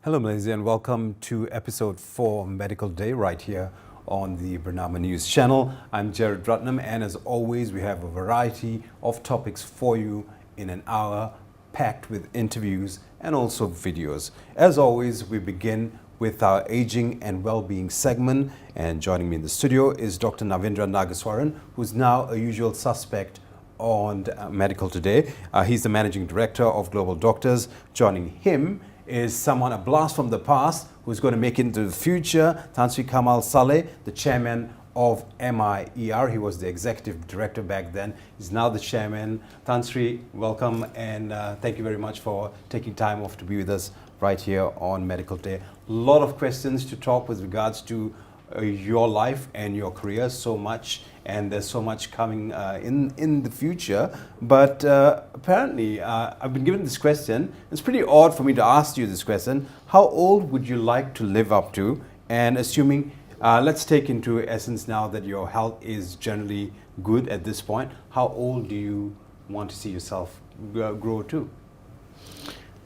Hello Malaysia and welcome to episode 4 Medical Day right here on the Bernama News Channel. I'm Jared Ratnam and as always we have a variety of topics for you in an hour packed with interviews and also videos. As always we begin with our aging and well-being segment, and joining me in the studio is Dr. Navindra Nagaswaran, who's now a usual suspect on Medical Today. He's the Managing Director of Global Doctors. Joining him is someone, a blast from the past, who's going to make it into the future, Tan Sri Kamal Saleh, the chairman of MYER. He was the executive director back then. He's now the chairman. Tan Sri, welcome, and thank you very much for taking time off to be with us right here on Medical Day. A lot of questions to talk with regards to your life and your career, so much, and there's so much coming in the future. But apparently, I've been given this question. It's pretty odd for me to ask you this question. How old would you like to live up to? And assuming, let's take into essence now that your health is generally good at this point, how old do you want to see yourself grow to?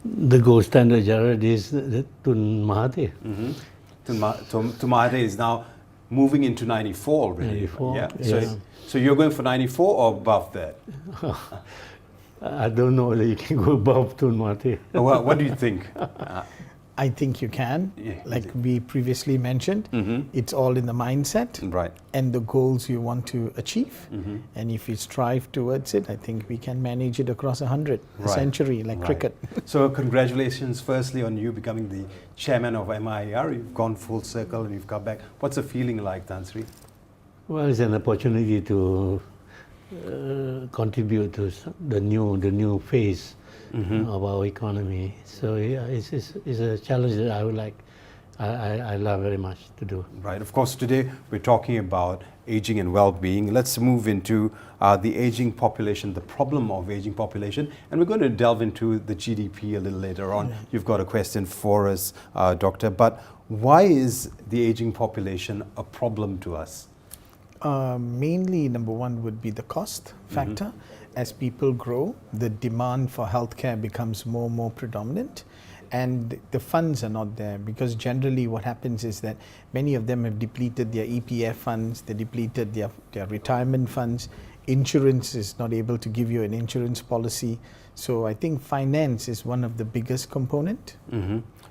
The gold standard, Jared, is Tun Mahathir. Mm-hmm. Tun Mahathir is now moving into 94 already. 94, yeah. yeah. So you're going for 94 or above that? I don't know whether you can go above Tun Mahathir. Well, what do you think? I think you can. Yeah, like we previously mentioned, it's all in the mindset Right. and the goals you want to achieve. Mm-hmm. And if you strive towards it, I think we can manage it across 100, a Right. century, like Right. cricket. So congratulations firstly on you becoming the chairman of MYER. You've gone full circle and you've come back. What's the feeling like, Tan Sri? Well, it's an opportunity to contribute to the new phase of our economy. So yeah, it's a challenge that I would like. I love very much to do. Right. Of course, today we're talking about aging and well-being. Let's move into the aging population, the problem of aging population, and we're going to delve into the GDP a little later on. Yeah. You've got a question for us, Doctor, but why is the aging population a problem to us? Mainly, number one would be the cost factor. As people grow, the demand for healthcare becomes more and more predominant, and the funds are not there, because generally what happens is that many of them have depleted their EPF funds, they depleted their retirement funds. Insurance is not able to give you an insurance policy. So I think finance is one of the biggest component.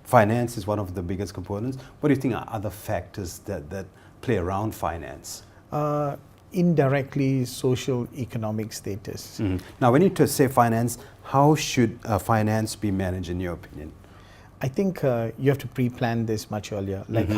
Finance is one of the biggest components. What do you think are other factors that play around finance? Indirectly, social economic status. Now, when you say finance, how should finance be managed in your opinion? I think you have to pre-plan this much earlier, like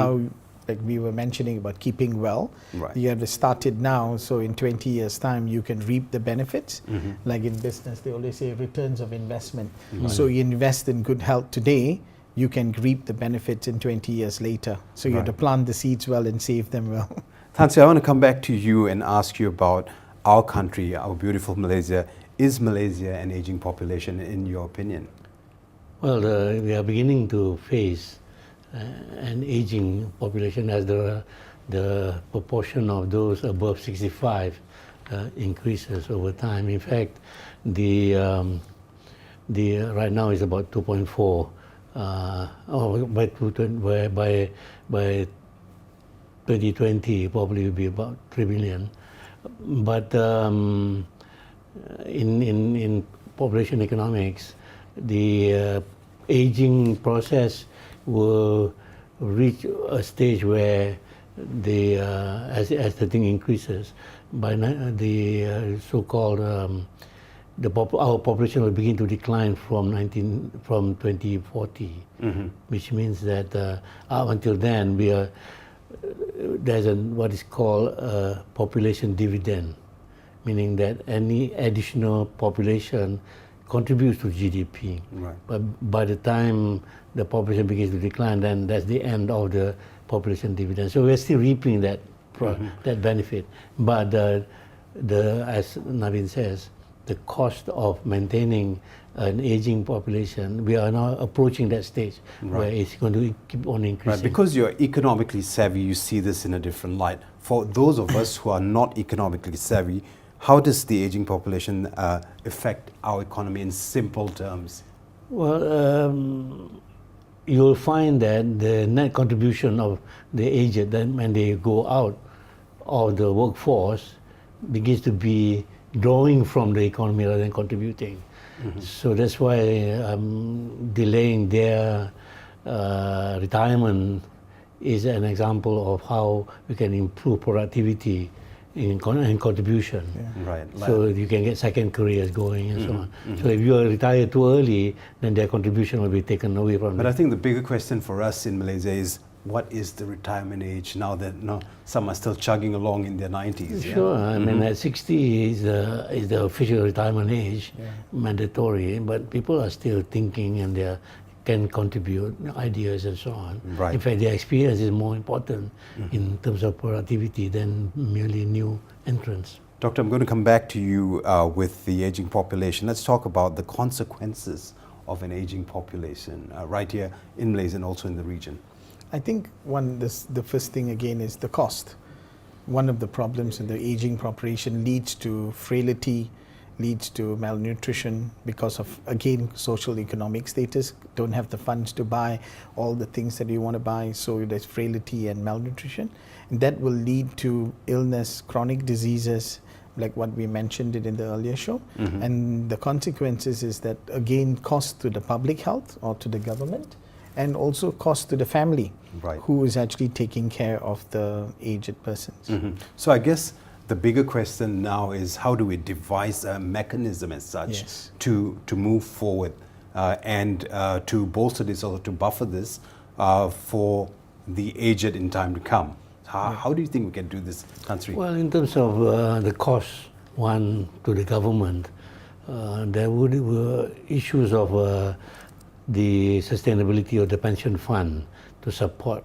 like we were mentioning about keeping well. Right. You have to start it now, so in 20 years' time you can reap the benefits. Like in business, they always say returns of investment. So you invest in good health today, you can reap the benefits in 20 years later. So you have to plant the seeds well and save them well. Tan Sri, I want to come back to you and ask you about our country, our beautiful Malaysia. Is Malaysia an aging population in your opinion? Well, we are beginning to face an aging population as the proportion of those above 65 increases over time. In fact, the right now is about 2.4. By 2020 probably will be about 3 billion. But in population economics, the aging process will reach a stage where as the thing increases, by the so-called our population will begin to decline from 2040, which means that up until then there's what is called a population dividend, meaning that any additional population contributes to GDP. Right. But by the time the population begins to decline, then that's the end of the population dividend. So we're still reaping that benefit. But as Navin says, the cost of maintaining an aging population, we are now approaching that stage where it's going to keep on increasing. Right. Because you're economically savvy, you see this in a different light. For those of us who are not economically savvy, how does the aging population affect our economy in simple terms? Well, you'll find that the net contribution of the aged, then when they go out of the workforce, begins to be drawing from the economy rather than contributing. So that's why delaying their retirement is an example of how we can improve productivity in contribution. Right. So you can get second careers going and so on. So if you are retired too early, then their contribution will be taken away from But them. I think the bigger question for us in Malaysia is, what is the retirement age now that some are still chugging along in their 90s? Yeah? Sure, I mean at 60 is the official retirement age, mandatory, but people are still thinking and they can contribute ideas and so on. Right. In fact, their experience is more important in terms of productivity than merely new entrants. Doctor, I'm going to come back to you with the aging population. Let's talk about the consequences of an aging population right here in Malaysia and also in the region. I think the first thing again is the cost. One of the problems in the aging population leads to frailty, leads to malnutrition because of, again, social economic status, don't have the funds to buy all the things that you want to buy, so there's frailty and malnutrition. And that will lead to illness, chronic diseases, like what we mentioned it in the earlier show. And the consequences is that, again, cost to the public health or to the government, and also cost to the family, who is actually taking care of the aged persons. So I guess the bigger question now is, how do we devise a mechanism as such to move forward and to bolster this or to buffer this for the aged in time to come? How do you think we can do this, Country? Well, in terms of the cost, one, to the government, there were issues of the sustainability of the pension fund to support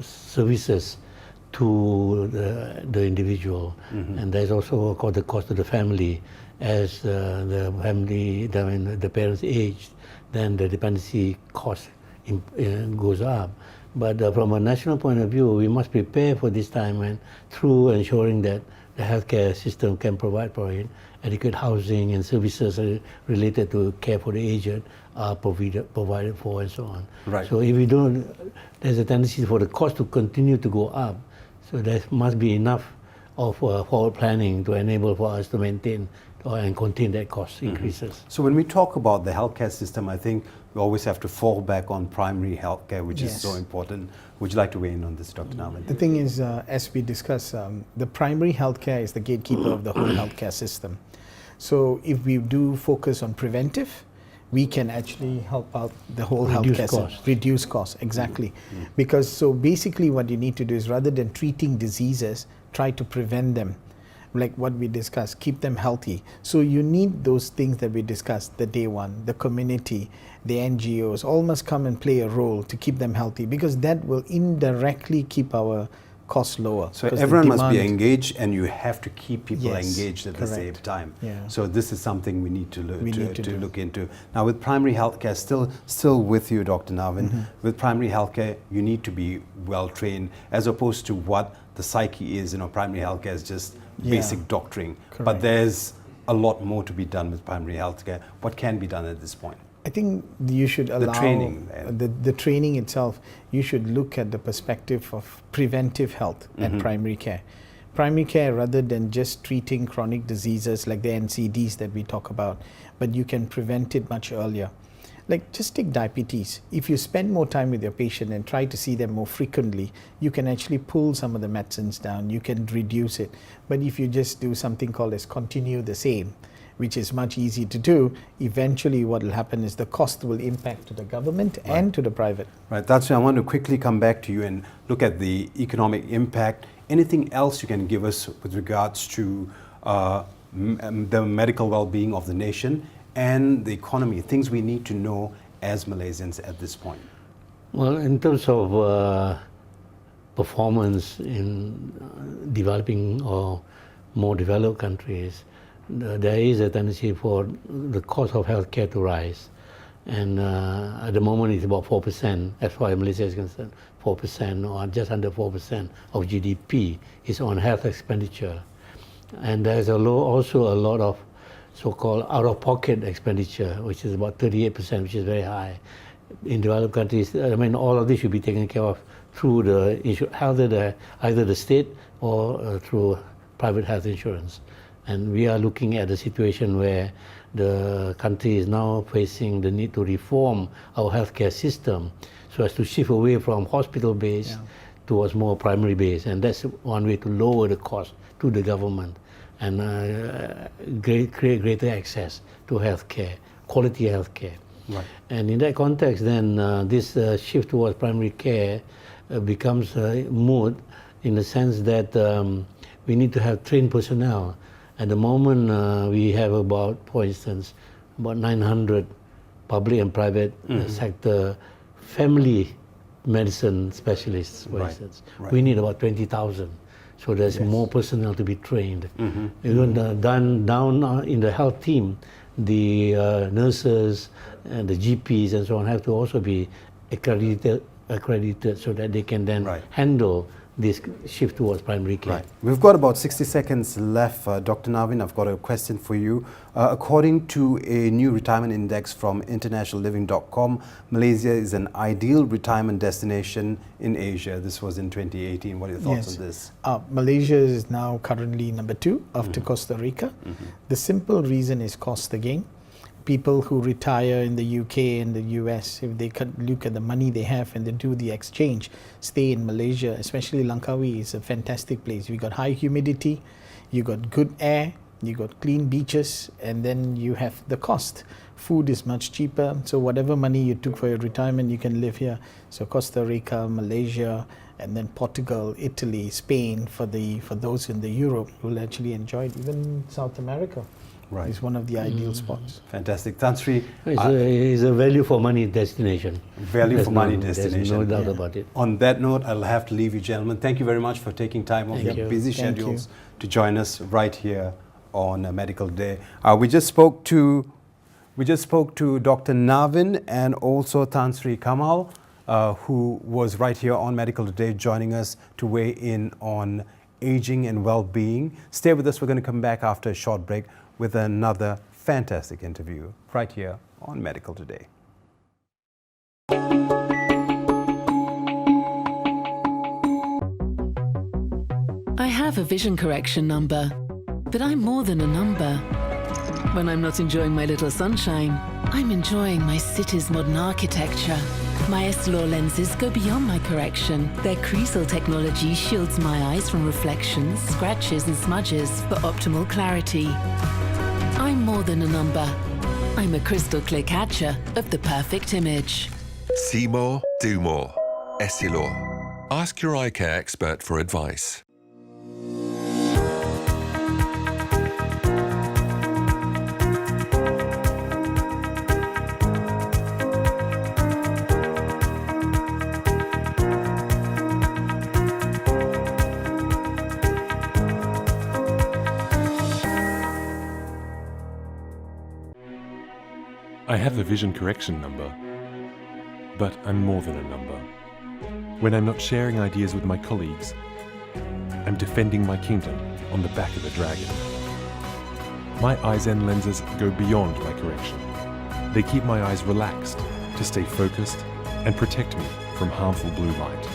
services to the individual, and there's also the cost to the family. As the family, the parents aged, then the dependency cost goes up. But from a national point of view, we must prepare for this time, and through ensuring that the healthcare system can provide for it, adequate housing and services related to care for the aged are provided for and so on. Right. So if we don't, there's a tendency for the cost to continue to go up. So there must be enough of forward planning to enable for us to maintain and contain that cost increases. So when we talk about the healthcare system, I think we always have to fall back on primary healthcare, which is so important. Would you like to weigh in on this, Dr. Narvin? The thing is, as we discussed, the primary healthcare is the gatekeeper of the whole healthcare system. So if we do focus on preventive, we can actually help out the whole healthcare system. Reduce costs, exactly. Because so basically what you need to do is, rather than treating diseases, try to prevent them. Like what we discussed, keep them healthy. So you need those things that we discussed, the day one, the community, the NGOs, all must come and play a role to keep them healthy, because that will indirectly keep our costs lower. So everyone must be engaged, and you have to keep people engaged at the same time. Yeah. So this is something we need to look into. Now with primary healthcare, still with you, Dr. Narvin, with primary healthcare, you need to be well trained, as opposed to what the psyche is. Primary healthcare is just basic doctoring. Correct. But there's a lot more to be done with primary healthcare. What can be done at this point? I think you should allow training, the training itself. You should look at the perspective of preventive health and primary care. Primary care, rather than just treating chronic diseases like the NCDs that we talk about, but you can prevent it much earlier. Like, just take diabetes. If you spend more time with your patient and try to see them more frequently, you can actually pull some of the medicines down, you can reduce it. But if you just do something called as continue the same, which is much easier to do, eventually what will happen is the cost will impact to the government and to the private. Right, that's why I want to quickly come back to you and look at the economic impact. Anything else you can give us with regards to the medical well-being of the nation and the economy, things we need to know as Malaysians at this point? Well, in terms of performance in developing or more developed countries, there is a tendency for the cost of healthcare to rise. And at the moment it's about 4%, as far as Malaysia is concerned, 4% or just under 4% of GDP is on health expenditure. And there's also a lot of so-called out-of-pocket expenditure, which is about 38%, which is very high. in developed countries, I mean, all of this should be taken care of through either the state or through private health insurance. And we are looking at a situation where the country is now facing the need to reform our healthcare system so as to shift away from hospital-based towards more primary-based. And that's one way to lower the cost to the government and create greater access to healthcare, quality healthcare. Right. And in that context, then this shift towards primary care becomes moot in the sense that we need to have trained personnel. At the moment, we have about, for instance, about 900 public and private sector family medicine specialists, for instance. Right. We need about 20,000. So there's more personnel to be trained. Even down in the health team, the nurses and the GPs and so on have to also be accredited so that they can then handle this shift towards primary care. Right. We've got about 60 seconds left. Dr. Navin, I've got a question for you. According to a new retirement index from internationalliving.com, Malaysia is an ideal retirement destination in Asia. This was in 2018. What are your thoughts on this? Malaysia is now currently number 2 after Costa Rica. The simple reason is cost again. People who retire in the UK and the US, if they look at the money they have and they do the exchange, stay in Malaysia, especially Langkawi is a fantastic place. We got high humidity, you got good air, you got clean beaches, and then you have the cost. Food is much cheaper, so whatever money you took for your retirement, you can live here. So Costa Rica, Malaysia, and then Portugal, Italy, Spain for those in the Europe who will actually enjoy it. Even South America. Right. It's one of the ideal spots. Fantastic. Tan Sri, it's a value for money destination. Value for money destination. There's no doubt about it. On that note, I'll have to leave you gentlemen. Thank you very much for taking time off your busy schedules to join us right here on Medical Day. We just spoke to Dr. Navin and also Tan Sri Kamal, who was right here on Medical Day joining us to weigh in on aging and well-being. Stay with us. We're going to come back after a short break with another fantastic interview right here on Medical Today. I have a vision correction number, but I'm more than a number. When I'm not enjoying my little sunshine, I'm enjoying my city's modern architecture. My Astro lenses go beyond my correction. Their creasel technology shields my eyes from reflections, scratches and smudges for optimal clarity. I'm more than a number. I'm a crystal clear catcher of the perfect image. See more, do more. Essilor. Ask your eye care expert for advice. I have a vision correction number, but I'm more than a number. When I'm not sharing ideas with my colleagues, I'm defending my kingdom on the back of a dragon. My Eyezen lenses go beyond my correction. They keep my eyes relaxed to stay focused and protect me from harmful blue light.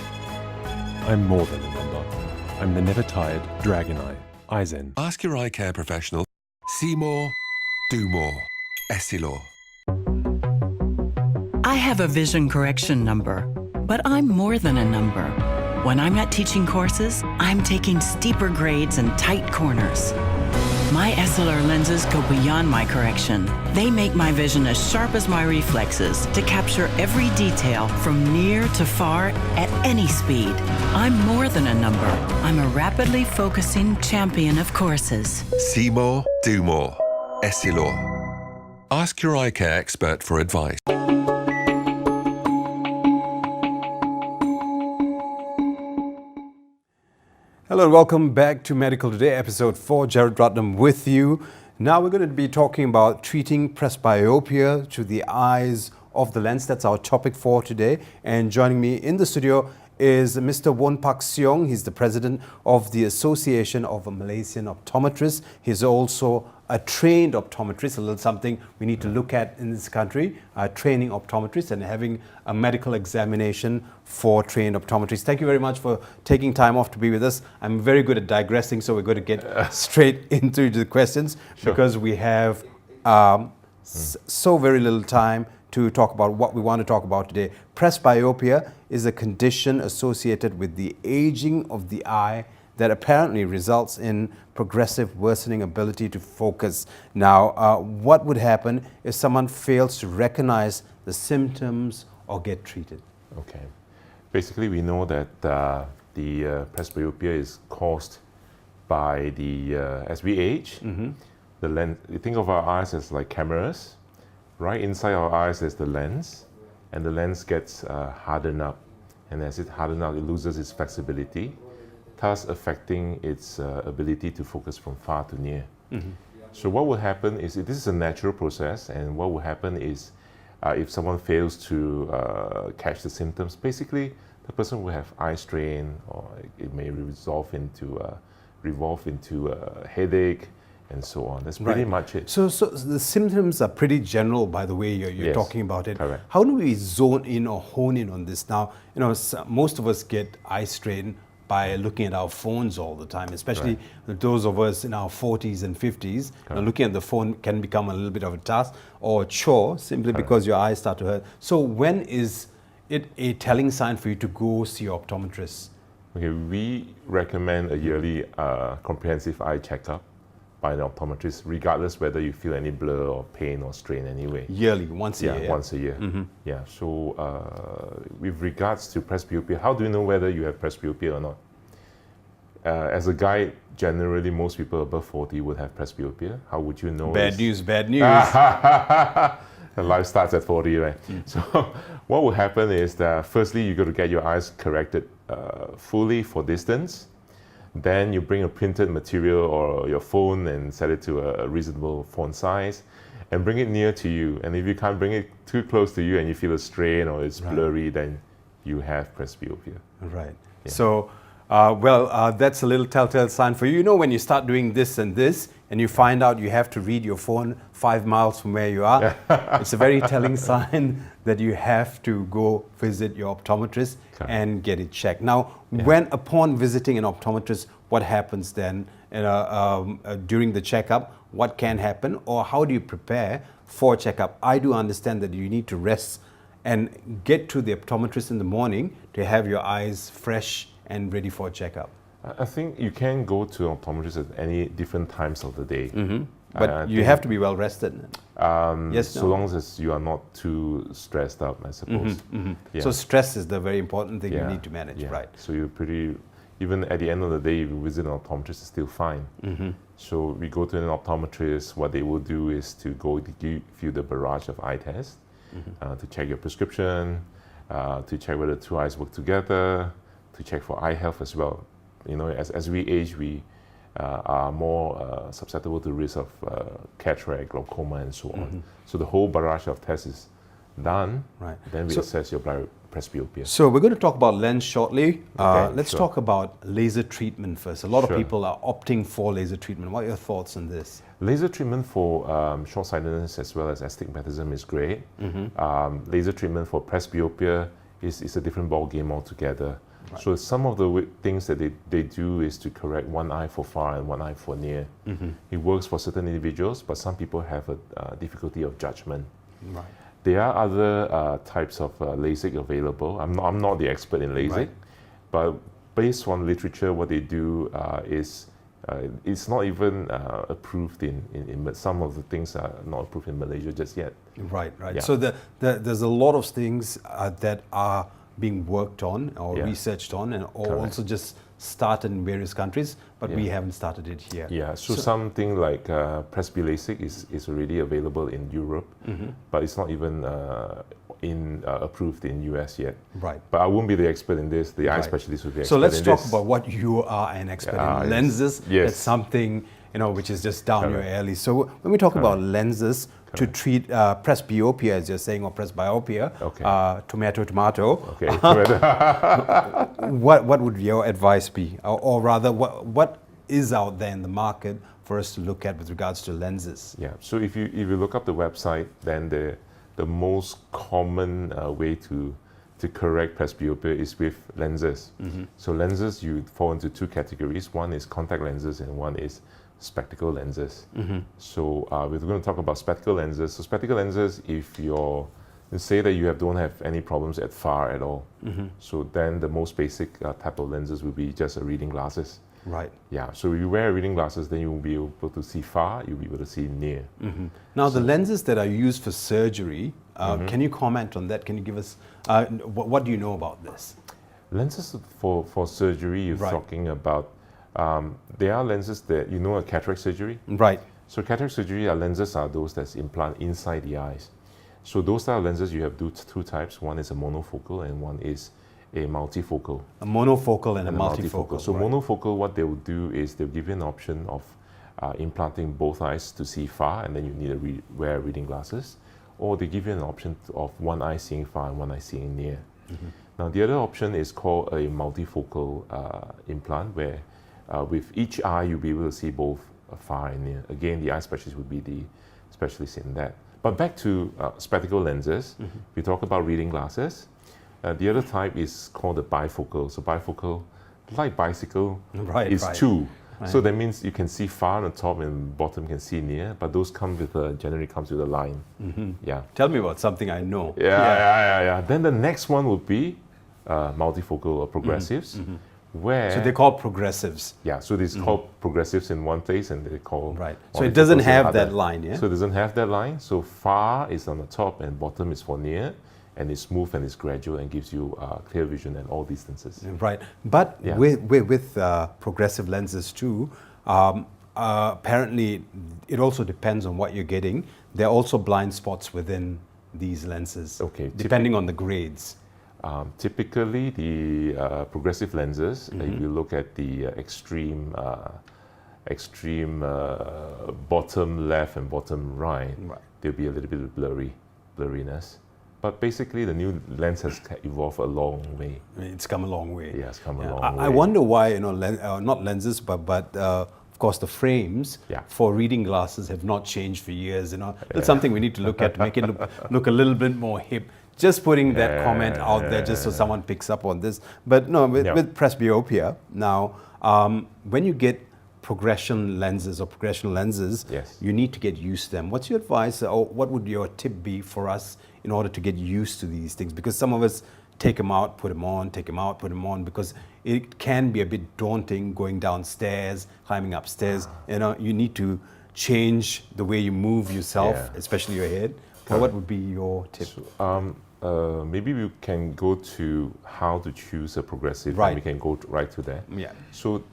I'm more than a number. I'm the never tired Dragon Eye. Eyezen. Ask your eye care professional. See more, do more. Essilor. I have a vision correction number, but I'm more than a number. When I'm not teaching courses, I'm taking steeper grades and tight corners. My Essilor lenses go beyond my correction. They make my vision as sharp as my reflexes to capture every detail from near to far at any speed. I'm more than a number. I'm a rapidly focusing champion of courses. See more, do more. Essilor. Ask your eye care expert for advice. Hello and welcome back to Medical Today, episode 4. Jared Ratnam with you. Now we're going to be talking about treating presbyopia through the eyes of the lens. That's our topic for today. And joining me in the studio is Mr. Won Pak Seong. He's the president of the Association of Malaysian Optometrists. He's also a trained optometrist, a little something we need to look at in this country, training optometrists and having a medical examination for trained optometrists. Thank you very much for taking time off to be with us. I'm very good at digressing, so we're going to get straight into the questions because we have so very little time to talk about what we want to talk about today. Presbyopia is a condition associated with the aging of the eye that apparently results in progressive worsening ability to focus. Now, what would happen if someone fails to recognize the symptoms or get treated? Okay. Basically, we know that the presbyopia is caused by the as we age, the lens. You think of our eyes as like cameras. Right inside our eyes, there's the lens, and the lens gets hardened up. And as it hardens up, it loses its flexibility, thus affecting its ability to focus from far to near. So what will happen is, this is a natural process, and what will happen is if someone fails to catch the symptoms, basically the person will have eye strain, or it may revolve into a headache, and so on. That's pretty much it. So the symptoms are pretty general, by the way you're Yes, talking about it. correct. How do we zone in or hone in on this? Now, most of us get eye strain by looking at our phones all the time, especially those of us in our 40s and 50s. Looking at the phone can become a little bit of a task or a chore simply because your eyes start to hurt. So when is it a telling sign for you to go see your optometrist? Okay, we recommend a yearly comprehensive eye checkup by an optometrist, regardless whether you feel any blur or pain or strain anyway. Yearly, once a year? Yeah, once a year. Yeah, so with regards to presbyopia, how do you know whether you have presbyopia or not? As a guy, generally most people above 40 would have presbyopia. How would you know? Bad news. Life starts at 40, right? So what will happen is that firstly, you got to get your eyes corrected fully for distance. Then you bring a printed material or your phone and set it to a reasonable font size and bring it near to you. And if you can't bring it too close to you and you feel a strain or it's blurry, then you have presbyopia. Right. Yeah. So, that's a little telltale sign for you. You know, when you start doing this and you find out you have to read your phone 5 miles from where you are, it's a very telling sign that you have to go visit your optometrist and get it checked. Now, when upon visiting an optometrist, what happens then during the checkup? What can happen, or how do you prepare for checkup? I do understand that you need to rest and get to the optometrist in the morning to have your eyes fresh and ready for a checkup. I think you can go to an optometrist at any different times of the day. But you have to be well rested. So long as you are not too stressed out, I suppose. Yeah. So stress is the very important thing you need to manage, right? So you're even at the end of the day, if you visit an optometrist, it's still fine. So we go to an optometrist, what they will do is to go to give you the barrage of eye tests, to check your prescription, to check whether the two eyes work together, to check for eye health as well. You know, as we age, we are more susceptible to risk of cataract, glaucoma, and so on. So the whole barrage of tests is done. Right. Then we assess your presbyopia. So we're going to talk about lens shortly. Let's sure. talk about laser treatment first. A lot of people are opting for laser treatment. What are your thoughts on this? Laser treatment for short-sightedness as well as astigmatism is great. Laser treatment for presbyopia is a different ball game altogether. Right. So some of the things that they do is to correct one eye for far and one eye for near. It works for certain individuals, but some people have a difficulty of judgment. Right. There are other types of LASIK available. I'm not the expert in LASIK, but based on literature, what they do is it's not even approved in some of the things are not approved in Malaysia just yet. Right. Yeah. So there's a lot of things that are being worked on or researched on, and also just started in various countries, but we haven't started it here. Yeah, so something like Presby LASIK is already available in Europe, but it's not even approved in US yet. Right. But I won't be the expert in this. The eye specialist will be expert in this. So let's talk about what you are an expert in. Lenses, that's something which is just down your alley. So when we talk about lenses to treat presbyopia, as you're saying, or presbyopia, tomato. Okay. What would your advice be? Or rather, what is out there in the market for us to look at with regards to lenses? Yeah. So if you look up the website, then the most common way to correct presbyopia is with lenses. So lenses, you fall into two categories. One is contact lenses and one is spectacle lenses. So we're going to talk about spectacle lenses. So spectacle lenses, if say that you don't have any problems at far at all. So then the most basic type of lenses will be just reading glasses. Right. Yeah. So if you wear reading glasses, then you will be able to see far. You'll be able to see near. Now, the lenses that are used for surgery, can you comment on that? Can you give us, what do you know about this? Lenses for surgery, you're Right. talking about, there are lenses that, a cataract surgery. Right. So cataract surgery, lenses are those that's implant inside the eyes. So those style lenses, you have two types. One is a monofocal and one is a multifocal. A monofocal and a multifocal. So right. monofocal, what they will do is they'll give you an option of implanting both eyes to see far, and then you need to wear reading glasses. Or they give you an option of one eye seeing far and one eye seeing near. Now the other option is called a multifocal implant, where with each eye you'll be able to see both far and near. Again, the eye specialist would be the specialist in that. But back to spectacle lenses, we talk about reading glasses. The other type is called the bifocal. So bifocal, like bicycle, is two. Right. So that means you can see far on the top and bottom can see near, but those generally comes with a line. Yeah. Tell me about something I know. Yeah. Then the next one would be multifocal or progressives, where... So they're called progressives. Yeah, so it's called progressives in one place and they call... Right. So it doesn't have that line, yeah? So it doesn't have that line. So far is on the top and bottom is for near, and it's smooth and it's gradual and gives you clear vision at all distances. Right. But with progressive lenses too, apparently it also depends on what you're getting. There are also blind spots within these lenses, depending on the grades. Typically, the progressive lenses, if you look at the extreme bottom left and bottom right, there'll be a little bit of blurriness. But basically, the new lens has evolved a long way. It's come a long way. Yeah, it's come a long way. I wonder why, not lenses, but of course, the frames for reading glasses have not changed for years. That's something we need to look at to make it look a little bit more hip. Just putting that comment out there, just so someone picks up on this. But no, with presbyopia now, when you get progression lenses, you need to get used to them. What's your advice, or what would your tip be for us in order to get used to these things? Because some of us take them out, put them on, take them out, put them on, because it can be a bit daunting going downstairs, climbing upstairs. You need to change the way you move yourself, especially your head. What would be your tip? So, maybe we can go to how to choose a progressive, and we can go right to that. Yeah. So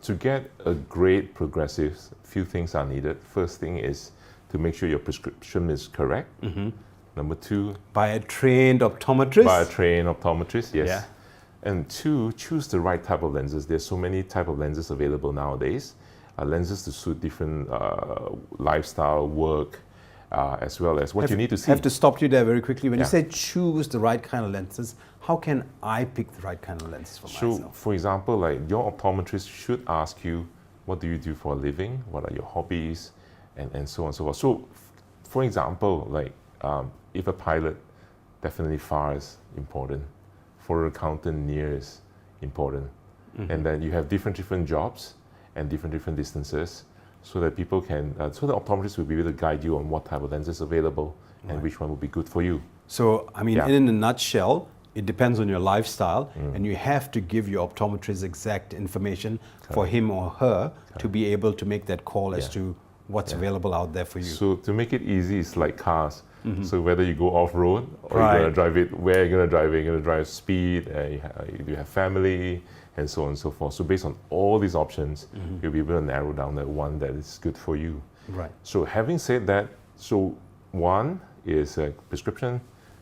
to get a great progressive, few things are needed. First thing is to make sure your prescription is correct. Number two, by a trained optometrist. By a trained optometrist, yes. Yeah. And two, choose the right type of lenses. There's so many type of lenses available nowadays. Lenses to suit different lifestyle, work, as well as what you need to see. I have to stop you there very quickly. When you say choose the right kind of lenses, how can I pick the right kind of lenses for myself? So, for example, like your optometrist should ask you, what do you do for a living? What are your hobbies? And so on and so forth. So, for example, like if a pilot, definitely far is important. For an accountant, near is important. And then you have different jobs and different distances, so that people can, so the optometrist will be able to guide you on what type of lens is available and which one will be good for you. So, I mean, in a nutshell, it depends on your lifestyle, and you have to give your optometrist exact information for him or her to be able to make that call as to what's available out there for you. So to make it easy, it's like cars. So whether you go off-road or you're going to drive it, where you're going to drive it, you're going to drive speed, you have family, and so on and so forth. So based on all these options, you'll be able to narrow down that one that is good for you. Right. So having said that, so one is a prescription.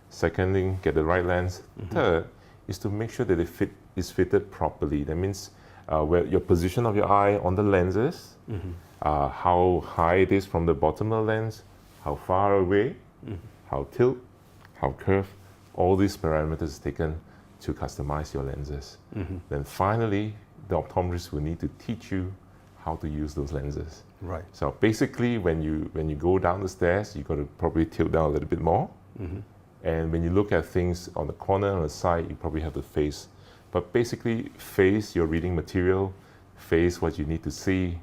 Second thing, get the right lens. Third is to make sure that it is fitted properly. That means where your position of your eye on the lenses, how high it is from the bottom of the lens, how far away, how tilt, how curve, all these parameters taken to customize your lenses. Then finally, the optometrist will need to teach you how to use those lenses. Right. So basically, when you go down the stairs, you got to probably tilt down a little bit more. And when you look at things on the corner, on the side, you probably have to face. But basically, face your reading material, face what you need to see,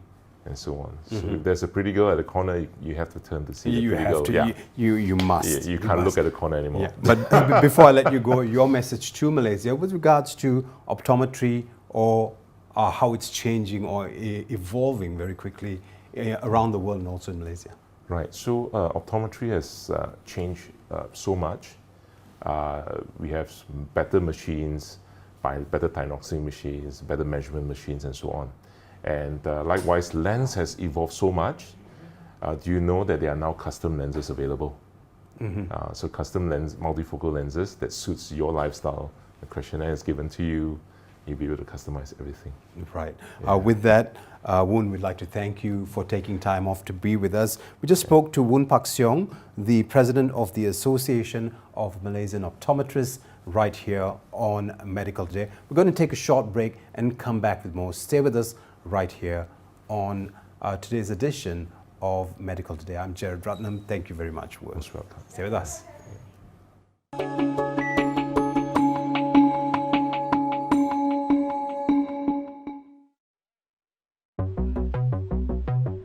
and so on. So if there's a pretty girl at the corner, you have to turn to see the You pretty have girl. to. Yeah. You must. You can't look at the corner anymore. Yeah. But before I let you go, your message to Malaysia with regards to optometry or how it's changing or evolving very quickly around the world and also in Malaysia. Right. So optometry has changed so much. We have better machines, better tinoxing machines, better measurement machines, and so on. And likewise, lens has evolved so much. Do you know that there are now custom lenses available? So custom lens, multifocal lenses that suits your lifestyle. The questionnaire is given to you. You'll be able to customize everything. Right. Yeah. With that, Woon, we'd like to thank you for taking time off to be with us. We just spoke to Woon Pak Seong, the president of the Association of Malaysian Optometrists, right here on Medical Today. We're going to take a short break and come back with more. Stay with us right here on today's edition of Medical Today. I'm Jared Ratnam. Thank you very much, Woon. Most welcome. Stay with us.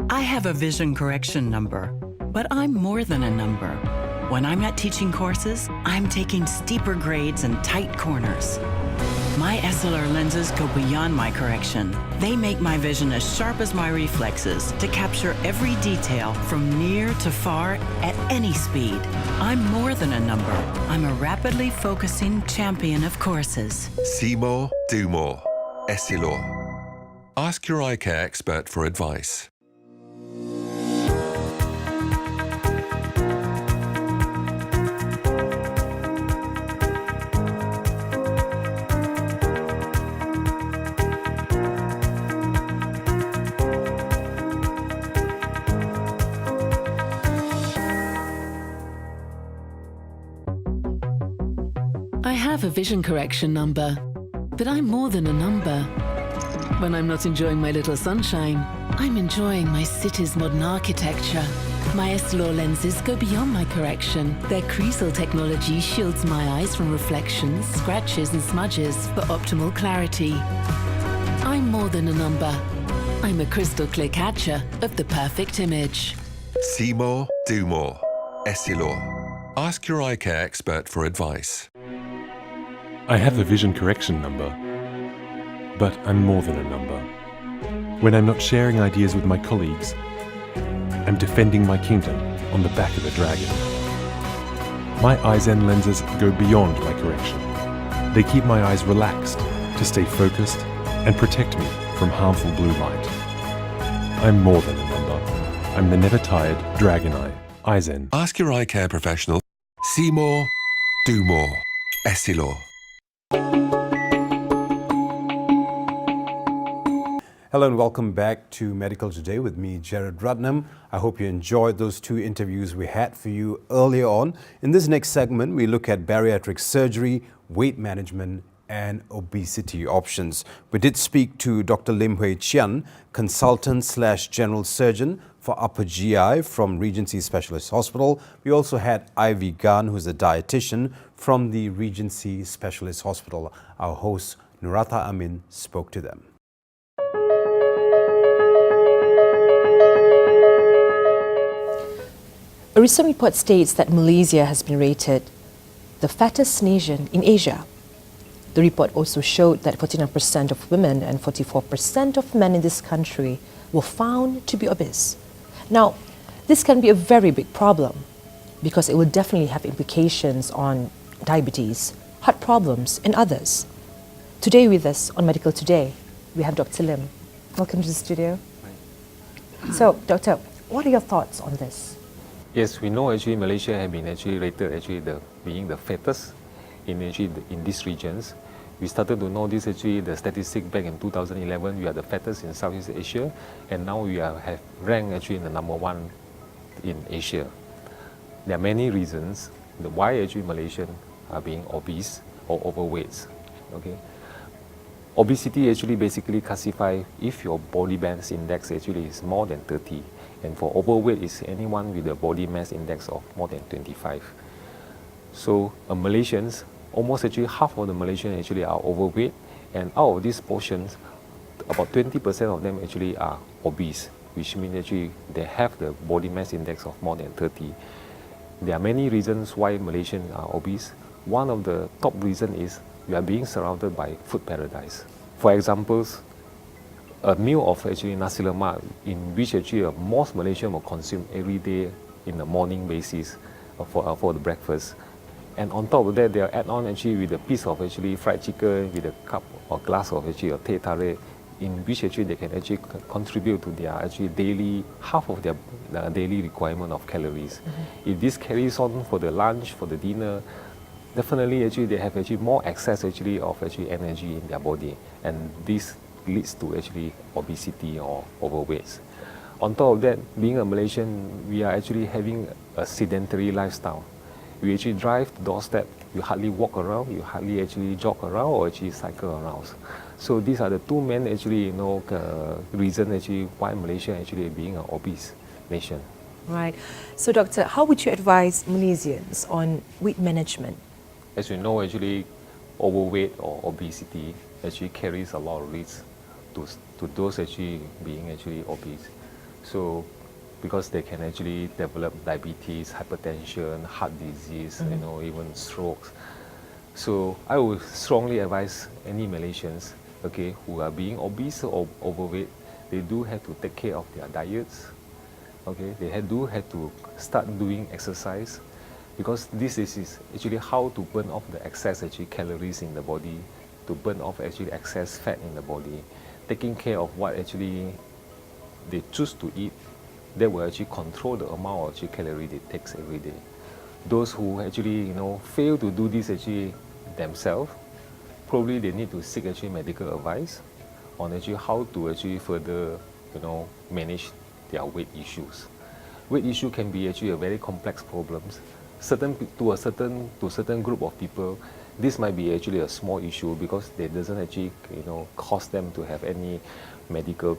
I have a vision correction number, but I'm more than a number. When I'm not teaching courses, I'm taking steeper grades and tight corners. My SLR lenses go beyond my correction. They make my vision as sharp as my reflexes to capture every detail from near to far at any speed. I'm more than a number. I'm a rapidly focusing champion of courses. See more, do more. Essilor. Ask your eye care expert for advice. I have a vision correction number, but I'm more than a number. When I'm not enjoying my little sunshine, I'm enjoying my city's modern architecture. My Astro lenses go beyond my correction. Their creasel technology shields my eyes from reflections, scratches and smudges for optimal clarity. I'm more than a number. I'm a crystal clear catcher of the perfect image. See more, do more. Essilor. Ask your eye care expert for advice. I have a vision correction number, but I'm more than a number. When I'm not sharing ideas with my colleagues, I'm defending my kingdom on the back of a dragon. My Eyezen lenses go beyond my correction. They keep my eyes relaxed to stay focused and protect me from harmful blue light. I'm more than a number. I'm the never tired dragon eye. Eyezen. Ask your eye care professional. See more, do more. Essilor. Hello and welcome back to Medical Today with me, Jared Ratnam. I hope you enjoyed those two interviews we had for you earlier on. In this next segment, we look at bariatric surgery, weight management, and obesity options. We did speak to Dr. Lim Hui Chian, consultant/general surgeon for upper GI from Regency Specialist Hospital. We also had Ivy Gan, who's a dietitian from the Regency Specialist Hospital. Our host, Nurata Amin, spoke to them. A recent report states that Malaysia has been rated the fattest nation in Asia. The report also showed that 49% of women and 44% of men in this country were found to be obese. Now, this can be a very big problem because it will definitely have implications on diabetes, heart problems, and others. Today with us on Medical Today, we have Dr. Lim. Welcome to the studio. So, Doctor, what are your thoughts on this? Yes, we know actually Malaysia has been actually rated being the fattest in these regions. We started to know this actually the statistic back in 2011. We are the fattest in Southeast Asia, and now we have ranked actually in the #1 in Asia. There are many reasons why actually Malaysians are being obese or overweight. Okay, Obesity actually basically classify if your body mass index actually is more than 30, and for overweight is anyone with a body mass index of more than 25. So Malaysians, almost actually half of the Malaysians actually are overweight, and out of these portions, about 20% of them actually are obese, which means actually they have the body mass index of more than 30. There are many reasons why Malaysians are obese. One of the top reasons is we are being surrounded by food paradise. For example, a meal of actually nasi lemak, in which actually most Malaysians will consume every day in the morning basis for the breakfast. And on top of that, they'll add on actually with a piece of actually fried chicken, with a cup or glass of actually a teh tarik, in which actually they can actually contribute to their actually daily, half of their daily requirement of calories. If this carries on for the lunch, for the dinner, definitely actually they have actually more excess actually of actually energy in their body, and this leads to actually obesity or overweight. On top of that, being a Malaysian, we are actually having a sedentary lifestyle. We actually drive to doorstep, you hardly walk around, you hardly actually jog around or actually cycle around. So these are the two main actually reasons actually why Malaysia actually being an obese nation. Right. So doctor, how would you advise Malaysians on weight management? As you know, actually overweight or obesity actually carries a lot of risks to those actually being actually obese. So because they can actually develop diabetes, hypertension, heart disease, even strokes. So I would strongly advise any Malaysians, okay, who are being obese or overweight, they do have to take care of their diets. Okay, they do have to start doing exercise, because this is actually how to burn off the excess actually calories in the body, to burn off actually excess fat in the body, taking care of what actually they choose to eat. That will actually control the amount of actually calorie they take every day. Those who actually fail to do this actually themselves, probably they need to seek actually medical advice on actually how to actually further manage their weight issues. Weight issue can be actually a very complex problem. To a certain group of people, this might be actually a small issue because it doesn't actually cause them to have any medical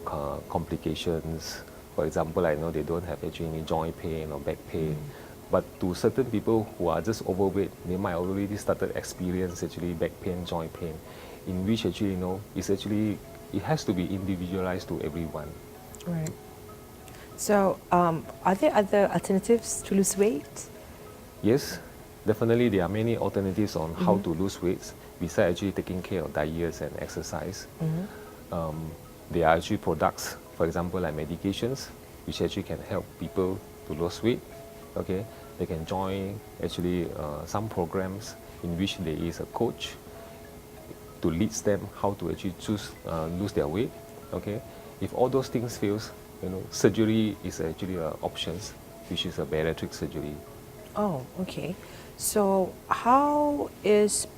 complications. For example, I know they don't have actually any joint pain or back pain. But to certain people who are just overweight, they might already started experience actually back pain, joint pain, in which actually it has to be individualized to everyone. Right. So are there other alternatives to lose weight? Yes, definitely there are many alternatives on how to lose weight besides actually taking care of diets and exercise. There are actually products, for example, like medications, which actually can help people to lose weight. Okay, they can join actually some programs in which there is a coach to lead them how to actually lose their weight. Okay, if all those things fails, surgery is actually an option, which is a bariatric surgery. Oh, okay. So how is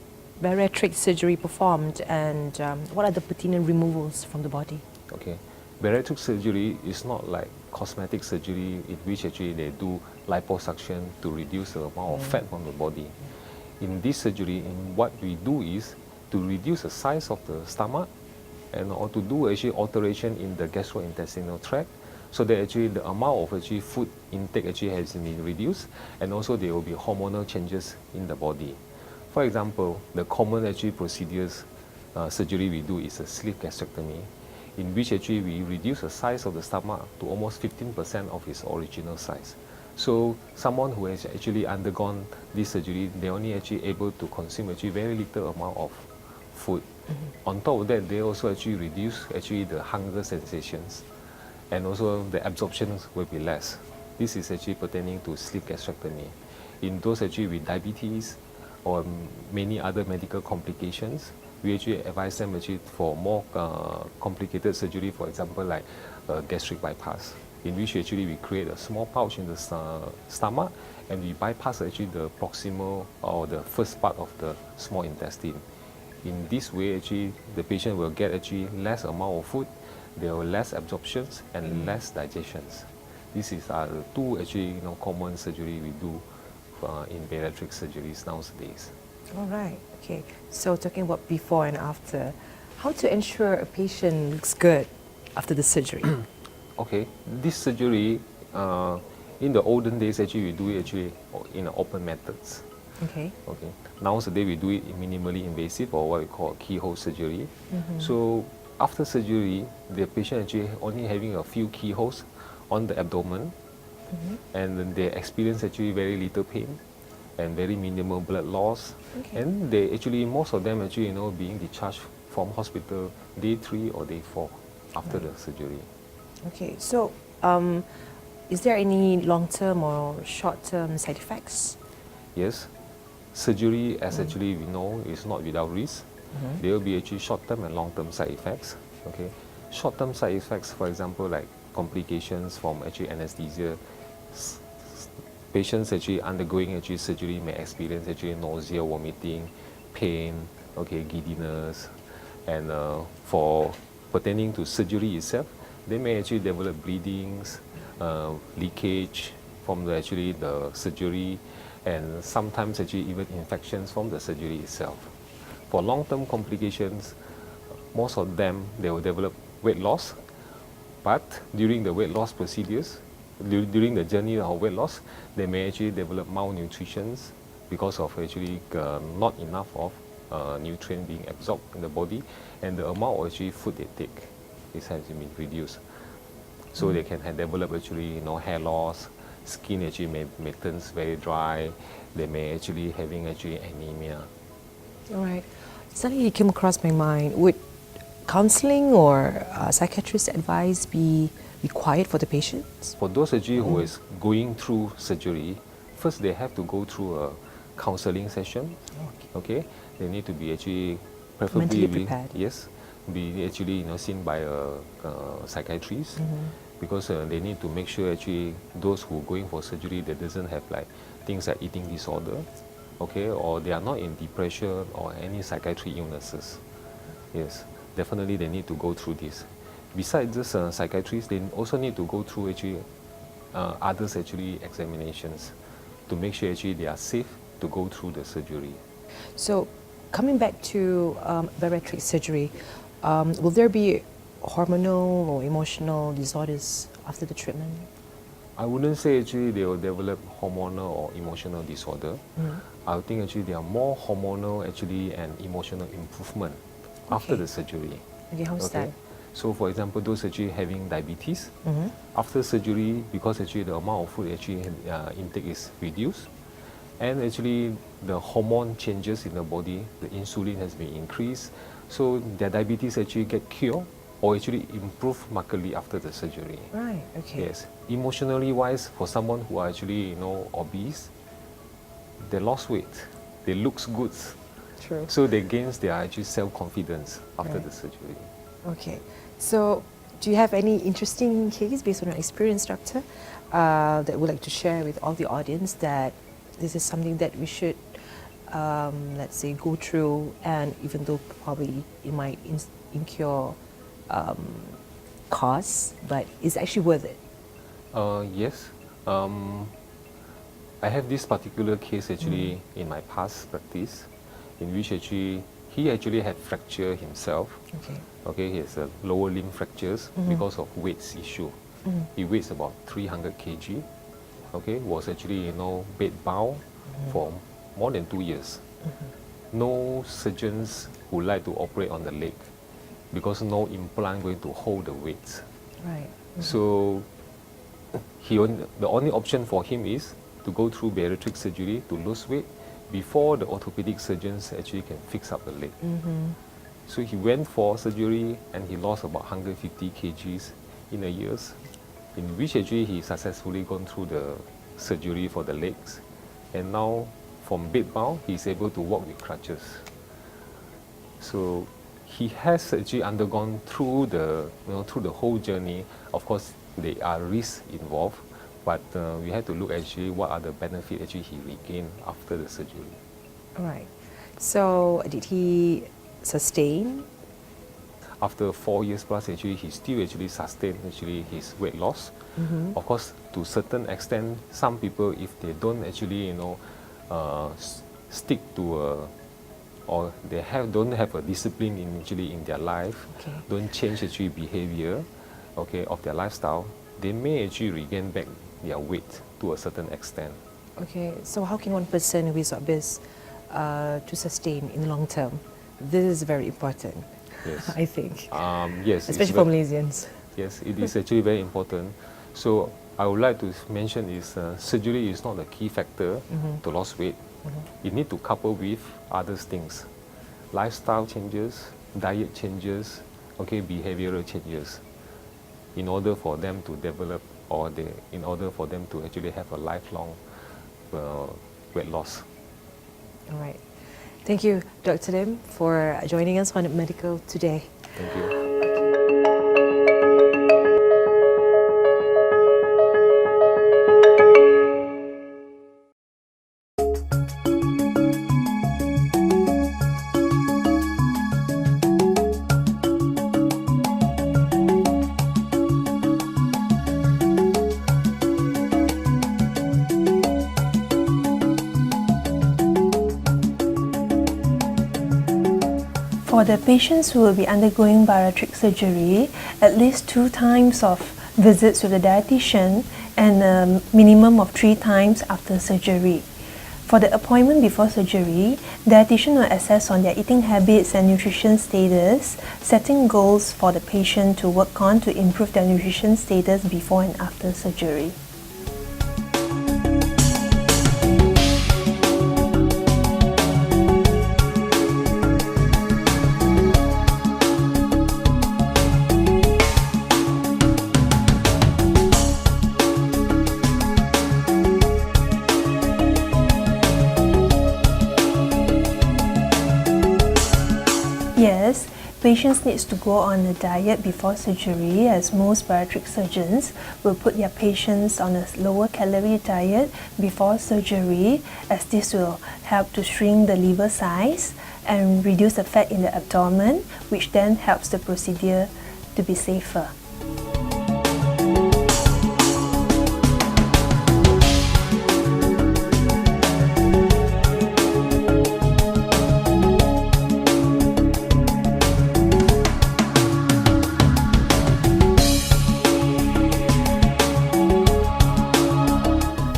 bariatric surgery performed, and what are the pertinent removals from the body? Okay, bariatric surgery is not like cosmetic surgery in which actually they do liposuction to reduce the amount of fat from the body. In this surgery, what we do is to reduce the size of the stomach or to do actually alteration in the gastrointestinal tract, so that actually the amount of actually food intake actually has been reduced, and also there will be hormonal changes in the body. For example, the common actually procedures surgery we do is a sleeve gastrectomy, in which actually we reduce the size of the stomach to almost 15% of its original size. So someone who has actually undergone this surgery, they only actually able to consume actually very little amount of food. On top of that, they also actually reduce actually the hunger sensations, and also the absorption will be less. This is actually pertaining to sleeve gastrectomy. In those actually with diabetes or many other medical complications, we actually advise them actually for more complicated surgery, for example, like gastric bypass, in which actually we create a small pouch in the stomach, and we bypass actually the proximal or the first part of the small intestine. In this way, actually, the patient will get actually less amount of food, there are less absorptions and less digestions. This is the two actually common surgery we do in bariatric surgeries nowadays. All right. Okay. So talking about before and after, how to ensure a patient looks good after the surgery? Okay, this surgery, in the olden days, actually we do it actually in open methods. Okay. Okay. Nowadays we do it minimally invasive, or what we call keyhole surgery. So after surgery, the patient actually only having a few keyholes on the abdomen, and then they experience actually very little pain and very minimal blood loss. Okay. And they actually, most of them actually, being discharged from hospital day 3 or day 4 after the surgery. Okay, so is there any long-term or short-term side effects? Yes, surgery, as actually we know, is not without risk. There will be actually short-term and long-term side effects. Okay, short-term side effects, for example, like complications from actually anesthesia. Patients actually undergoing actually surgery may experience actually nausea, vomiting, pain, okay, giddiness, and for pertaining to surgery itself, they may actually develop bleedings, leakage from the surgery, and sometimes actually even infections from the surgery itself. For long-term complications, most of them, they will develop weight loss, but during the weight loss procedures, during the journey of weight loss, they may actually develop malnutrition because of actually not enough of nutrient being absorbed in the body, and the amount of actually food they take has been reduced. So they can develop actually hair loss, skin actually may turn very dry, they may actually having actually anemia. All right. Suddenly it came across my mind, would counseling or psychiatrist advice be required for the patients? For those actually who is going through surgery, first they have to go through a counseling session. Okay, they need to be actually preferably mentally prepared. Yes, be actually seen by a psychiatrist, because they need to make sure actually those who are going for surgery, that doesn't have like things like eating disorder, okay, or they are not in depression or any psychiatric illnesses. Yes, definitely they need to go through this. Besides this psychiatrist, they also need to go through actually others actually examinations to make sure actually they are safe to go through the surgery. So, coming back to bariatric surgery, will there be hormonal or emotional disorders after the treatment? I wouldn't say actually they will develop hormonal or emotional disorder. I think actually there are more hormonal actually and emotional improvement after the surgery. Okay, how's that? So for example, those actually having diabetes, after surgery, because actually the amount of food actually intake is reduced, and actually the hormone changes in the body, the insulin has been increased, so their diabetes actually get cured or actually improve markedly after the surgery. Right, okay. Yes. Emotionally wise, for someone who are actually obese, they lost weight, they looks good. True. So they gains their actually self-confidence after the surgery. Okay. So, do you have any interesting case based on your experience, doctor, that would like to share with all the audience that this is something that we should, let's say, go through, and even though probably it might incur costs, but it's actually worth it? Yes. I have this particular case actually in my past practice, in which actually he actually had fracture himself. Okay. Okay, he has a lower limb fractures because of weights issue. He weighs about 300 kg. Okay, was actually bed bound for more than 2 years. No surgeons would like to operate on the leg because no implant going to hold the weight. Right. So the only option for him is to go through bariatric surgery to lose weight before the orthopedic surgeons actually can fix up the leg. So he went for surgery and he lost about 150 kgs in a year, in which actually he successfully gone through the surgery for the legs, and now from bed bound he's able to walk with crutches. So he has actually undergone through the through the whole journey. Of course, there are risks involved, but we have to look actually what are the benefits actually he regained after the surgery. All right. So did he sustain? After 4 years plus, actually he still actually sustained actually his weight loss. Of course, to certain extent, some people, if they don't actually stick to a or they don't have a discipline in their life, don't change actually behavior, of their lifestyle, they may actually regain back their weight to a certain extent. Okay, so how can one person who is obese to sustain in the long term? This is very important, Yes. I think. Yes. Especially for Malaysians. Yes, it is actually very important. So I would like to mention is surgery is not the key factor to lose weight. You need to couple with other things, lifestyle changes, diet changes, behavioral changes, in order for them to develop in order for them to actually have a lifelong weight loss. All right. Thank you, Dr. Lim, for joining us on Medical Today. Thank you. For the patients who will be undergoing bariatric surgery, at least 2 times of visits with the dietitian and a minimum of 3 times after surgery. For the appointment before surgery, dietitian will assess on their eating habits and nutrition status, setting goals for the patient to work on to improve their nutrition status before and after surgery. Yes, patients need to go on a diet before surgery, as most bariatric surgeons will put their patients on a lower calorie diet before surgery, as this will help to shrink the liver size and reduce the fat in the abdomen, which then helps the procedure to be safer.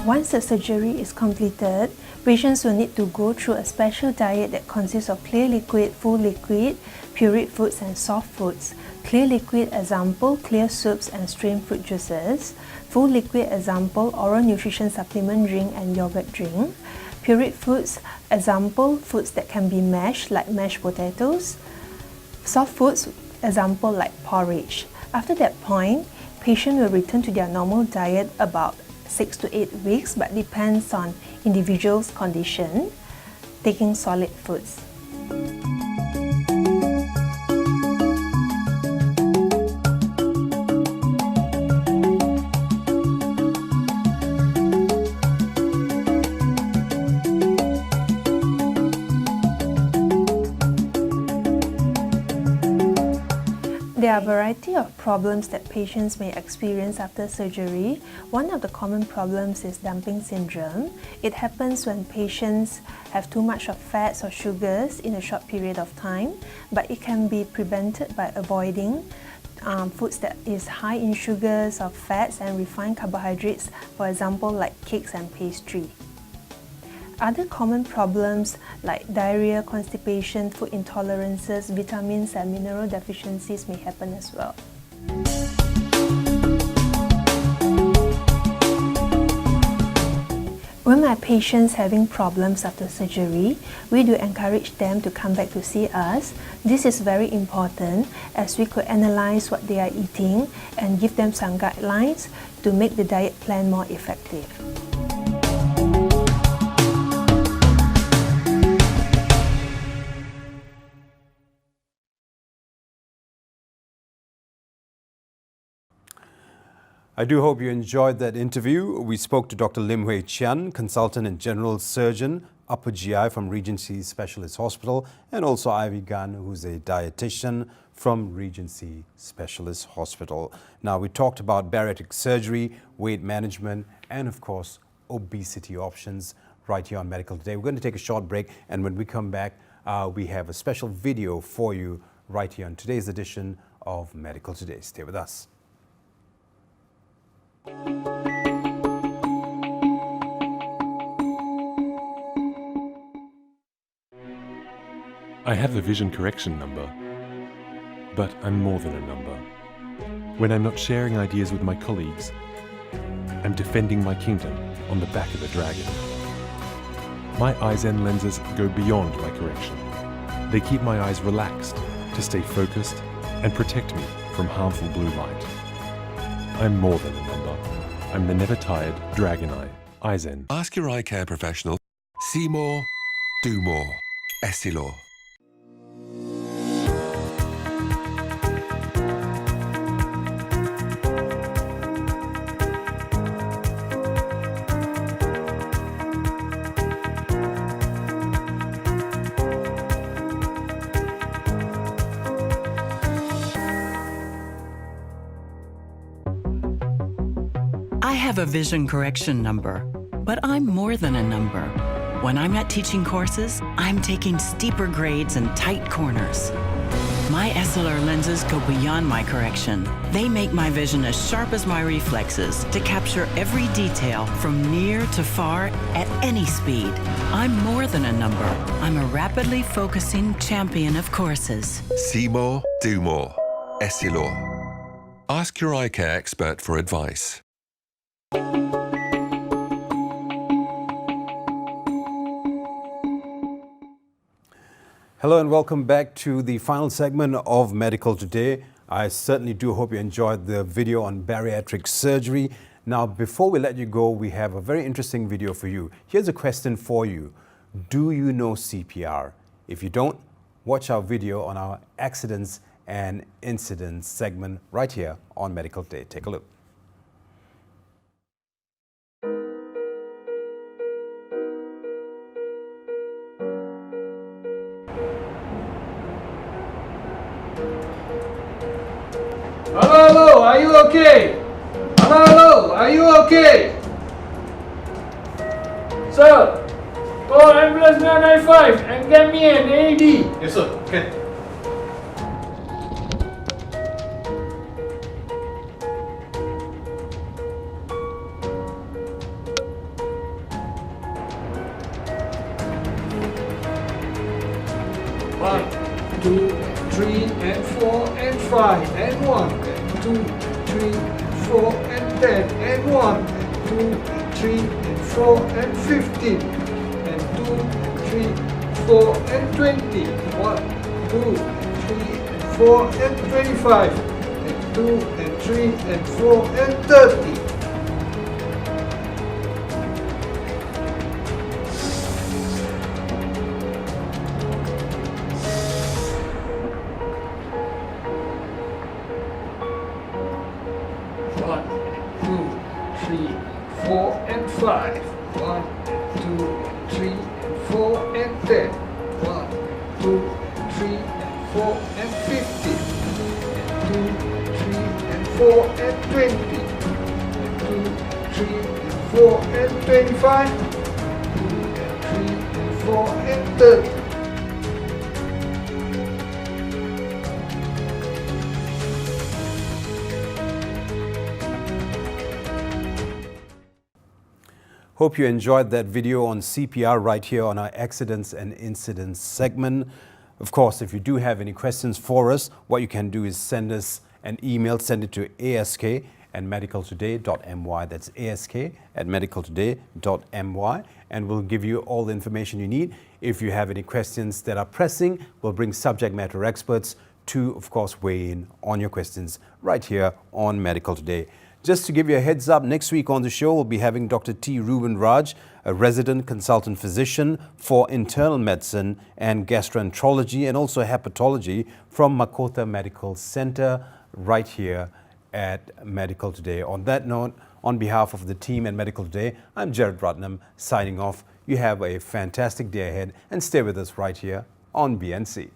Once the surgery is completed, patients will need to go through a special diet that consists of clear liquid, full liquid, pureed foods and soft foods. Clear liquid, example, clear soups and strained fruit juices. Full liquid, example, oral nutrition supplement drink and yogurt drink. Pureed foods, example, foods that can be mashed like mashed potatoes. Soft foods, example, like porridge. After that point, patient will return to their normal diet about 6 to 8 weeks, but depends on individual's condition, taking solid foods. There are a variety of problems that patients may experience after surgery. One of the common problems is dumping syndrome. It happens when patients have too much of fats or sugars in a short period of time, but it can be prevented by avoiding foods that is high in sugars or fats and refined carbohydrates, for example like cakes and pastry. Other common problems like diarrhea, constipation, food intolerances, vitamins and mineral deficiencies may happen as well. When my patients having problems after surgery, we do encourage them to come back to see us. This is very important as we could analyze what they are eating and give them some guidelines to make the diet plan more effective. I do hope you enjoyed that interview. We spoke to Dr. Lim Hui Chian, consultant and general surgeon, upper GI from Regency Specialist Hospital, and also Ivy Gan, who's a dietitian from Regency Specialist Hospital. Now, we talked about bariatric surgery, weight management, and of course, obesity options right here on Medical Today. We're going to take a short break, and when we come back, we have a special video for you right here on today's edition of Medical Today. Stay with us. I have a vision correction number, but I'm more than a number. When I'm not sharing ideas with my colleagues, I'm defending my kingdom on the back of a dragon. My Eyezen lenses go beyond my correction. They keep my eyes relaxed to stay focused and protect me from harmful blue light. I'm more than a number. I'm the never-tired Dragon Eye, Eyezen. Ask your eye care professional. See more, do more. Essilor. I have a vision correction number, but I'm more than a number. When I'm not teaching courses, I'm taking steeper grades and tight corners. My SLR lenses go beyond my correction. They make my vision as sharp as my reflexes to capture every detail from near to far at any speed. I'm more than a number. I'm a rapidly focusing champion of courses. See more, do more. Essilor. Ask your eye care expert for advice. Hello and welcome back to the final segment of Medical Today. I certainly do hope you enjoyed the video on bariatric surgery. Now, before we let you go, we have a very interesting video for you. Here's a question for you. Do you know CPR? If you don't, watch our video on our accidents and incidents segment right here on Medical Today. Take a look. Hello, are you okay? Hello, are you okay? Sir, call ambulance 995 and get me an AED. Yes, sir. Okay. One, two, three, and four, and five, and 1, and 2, 3, and 4, and 10, and 1, and 2, 3, and 4, and 15, and 2, and 3, 4, and 20, 1, 2, and 3, and 4, and 25, and 2, and 3, and 4, and 30. One, two, three, four, and 5. 1, 2, 3, and 4, and 10. 1, 2, 3, and 4, and 15. And 2, 3, and 4, and 20. And 2, 3, and 4, and 25. 2, and 3, and 4, and 30. Hope you enjoyed that video on CPR right here on our accidents and incidents segment. Of course, if you do have any questions for us, what you can do is send us an email, send it to ask@medicaltoday.my. That's ask@medicaltoday.my, and we'll give you all the information you need. If you have any questions that are pressing, we'll bring subject matter experts to, of course, weigh in on your questions right here on Medical Today. Just to give you a heads up, next week on the show, we'll be having Dr. T. Ruben Raj, a resident consultant physician for internal medicine and gastroenterology and also hepatology from Makota Medical Center right here at Medical Today. On that note, on behalf of the team at Medical Today, I'm Jared Ratnam signing off. You have a fantastic day ahead and stay with us right here on BNC.